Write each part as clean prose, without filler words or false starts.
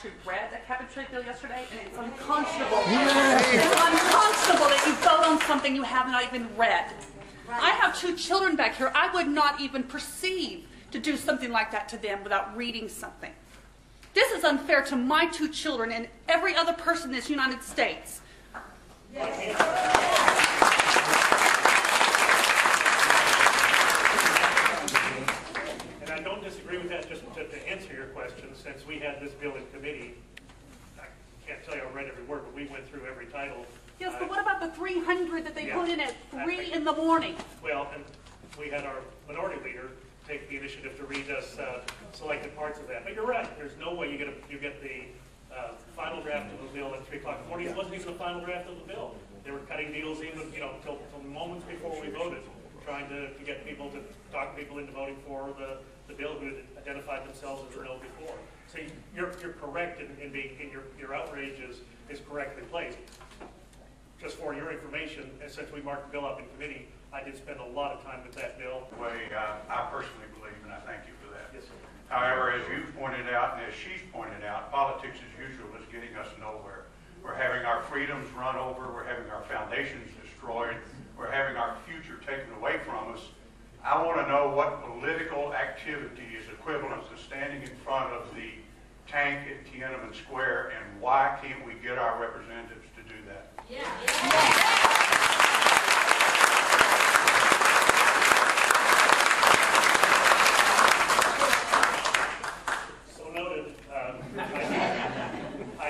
actually read that cap and trade bill yesterday, and it's unconscionable. It's unconscionable that you vote on something you have not even read. I have 2 children back here. I would not even perceive to do something like that to them without reading something. This is unfair to my 2 children and every other person in this United States. And I don't disagree with that. Just to answer your question, since we had this bill in committee, I can't tell you I read every word, but we went through every title. Yes, but what about the 300 that they put in at 3 in the morning? Well, and we had our minority leader take the initiative to read us selected parts of that. But you're right. There's no way you get the final draft of the bill at 3 o'clock in the morning. It wasn't even a final draft of the bill. They were cutting deals even, till moments before we voted, trying to get people to talk people into voting for the bill who had identified themselves as a no before. So you're correct in your outrage is correctly placed. Just for your information, and since we marked the bill up in committee, I did spend a lot of time with that bill. The way I personally believe, and I thank you for that. Yes, sir. However, as you pointed out, and as she's pointed out, politics as usual is getting us nowhere. We're having our freedoms run over, we're having our foundations destroyed, we're having our future taken away from us. I want to know what political activity is equivalent to standing in front of the tank at Tiananmen Square, and why can't we get our representatives to do that? Yeah. So noted. I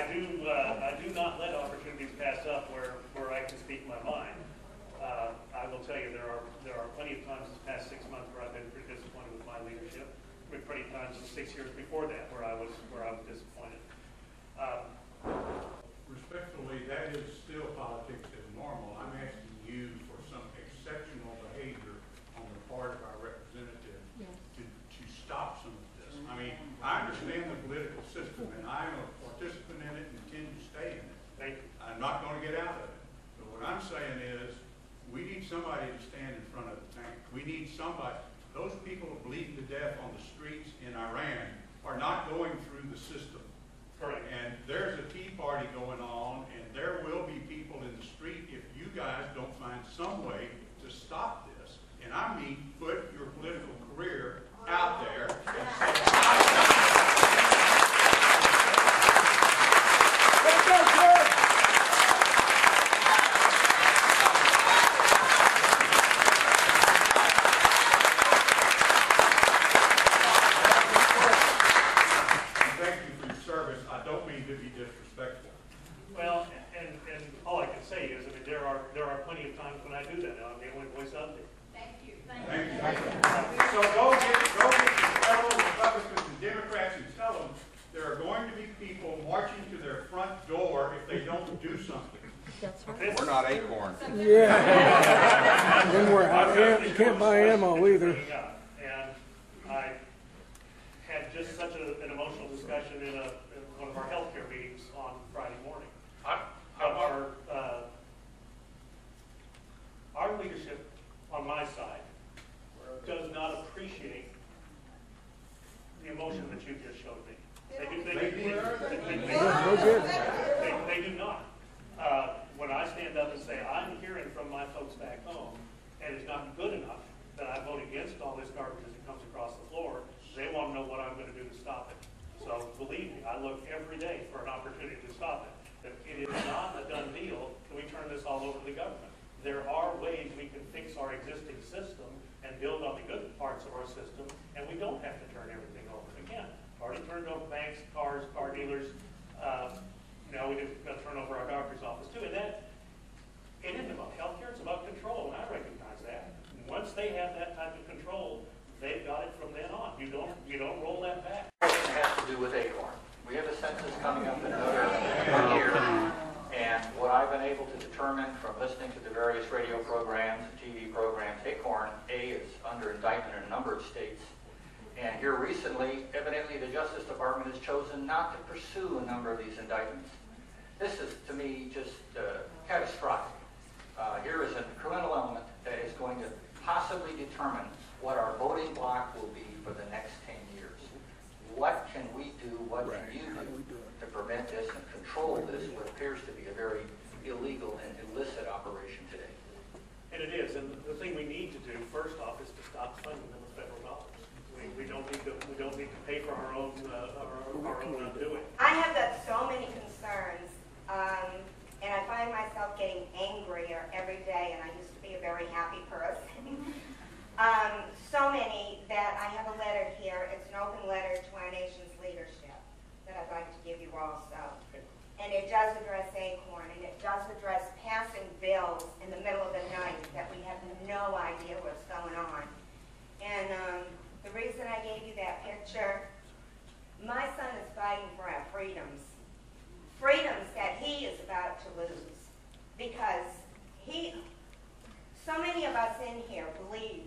do not let opportunities pass up where I can speak my mind. I will tell you there are plenty of times this past 6 months where I've been pretty disappointed with my leadership. With plenty of times in 6 years before that where I was disappointed. Respectfully, that is still politics as normal. I'm asking you for some exceptional behavior on the part of our representative to stop some of this. I mean, I understand the political system, and I'm a participant in it and intend to stay in it. Thank you. I'm not going to get out of it. But what I'm saying is, we need somebody to stand in front of the tank. We need somebody. Those people who bleed to death on the streets in Iran are not going through the system. Correct. And there's a tea party going on, and there will be people in the street if you guys don't find some way to stop this. And I mean, put your political career out there and say, Well, and all I can say is, I mean, there are plenty of times when I do that. I'm the only voice out there. Thank you. So go get your fellow Republicans and Democrats and tell them there are going to be people marching to their front door if they don't do something. That's right. We're not Acorn. Yeah. Then we're out of you can't buy ammo either. And I had just such an emotional discussion in one of our healthcare meetings on Friday morning. Our leadership on my side does not appreciate the emotion that you just showed me. They do not. When I stand up and say, I'm hearing from my folks back home, and it's not good enough that I vote against all this garbage as it comes across the floor, they want to know what I'm going to do to stop it. So believe me, I look every day for an opportunity to stop it. But it is not a done deal that we turn this all over to the government. There are ways we can fix our existing system and build on the good parts of our system, and we don't have to turn everything over. Again, already turned over banks, cars, car dealers. Now we didn't turn over our doctor's office too. And that, it isn't about healthcare, it's about control, and I recognize that. Once they have that type of control, they've got it from then on. You don't roll that back. It has to do with Acorn. We have a census coming up in another year, and what I've been able to determine from listening to the various radio programs, TV programs, Acorn, A, is under indictment in a number of states. And here recently, evidently the Justice Department has chosen not to pursue a number of these indictments. This is, to me, just catastrophic. Here is a criminal element that is going to possibly determine what our voting bloc will be for the next 10 years. what can we do, what Right. can you How do we do do it? to prevent this and control this, what appears to be a very illegal and illicit operation today? And it is, and the thing we need to do, first off, is to stop funding them with federal dollars. We don't need to pay for our own undoing. I have got so many concerns, and I find myself getting angrier every day, and I used to be a very happy person. So many that I have a letter here. It's an open letter to our nation's leadership that I'd like to give you also. And it does address Acorn, and it does address passing bills in the middle of the night that we have no idea what's going on. And the reason I gave you that picture, my son is fighting for our freedoms. Freedoms that he is about to lose. Because so many of us in here believe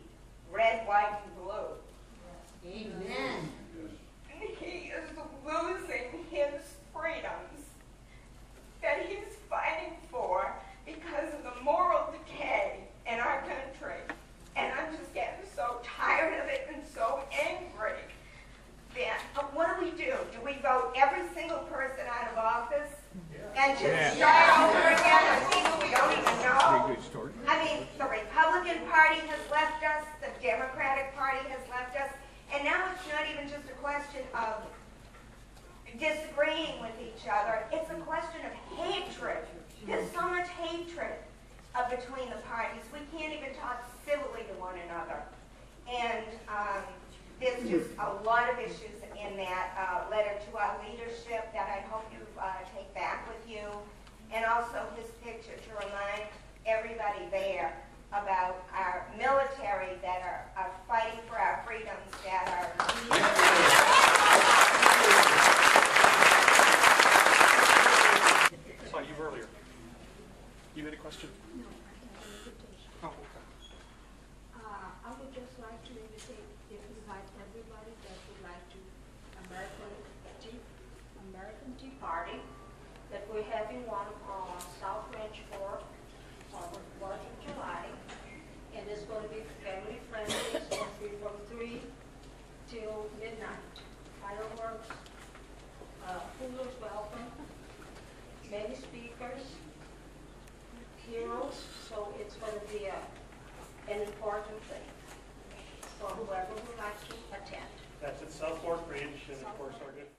red, white, and blue. Amen. And he is losing his freedoms that he's fighting for because of the moral decay in our country. And I'm just getting so tired of it and so angry. But what do? Do we vote every single person out of office? And just start over again on people we don't even know? I mean, the Republican Party has left us, the Democratic Party has left us, and now it's not even just a question of disagreeing with each other. It's a question of hatred. There's so much hatred between the parties. We can't even talk civilly to one another. And there's just a lot of issues in that letter to our leadership that I hope you take back with you. And also his picture to remind everybody there about our military that are fighting for our freedoms, that are... I saw you earlier. You had a question? No, I have an invitation. Oh, okay. I would just like to invite everybody that would like to American Tea Party, that we're having one on South Ranch Fork on the 4th of July, and it's going to be family friendly. It's going to be from 3 till midnight. Fireworks, coolers welcome, many speakers, heroes, so it's going to be an important thing for whoever would like to attend. That's at South Fork Ranch, and of course our good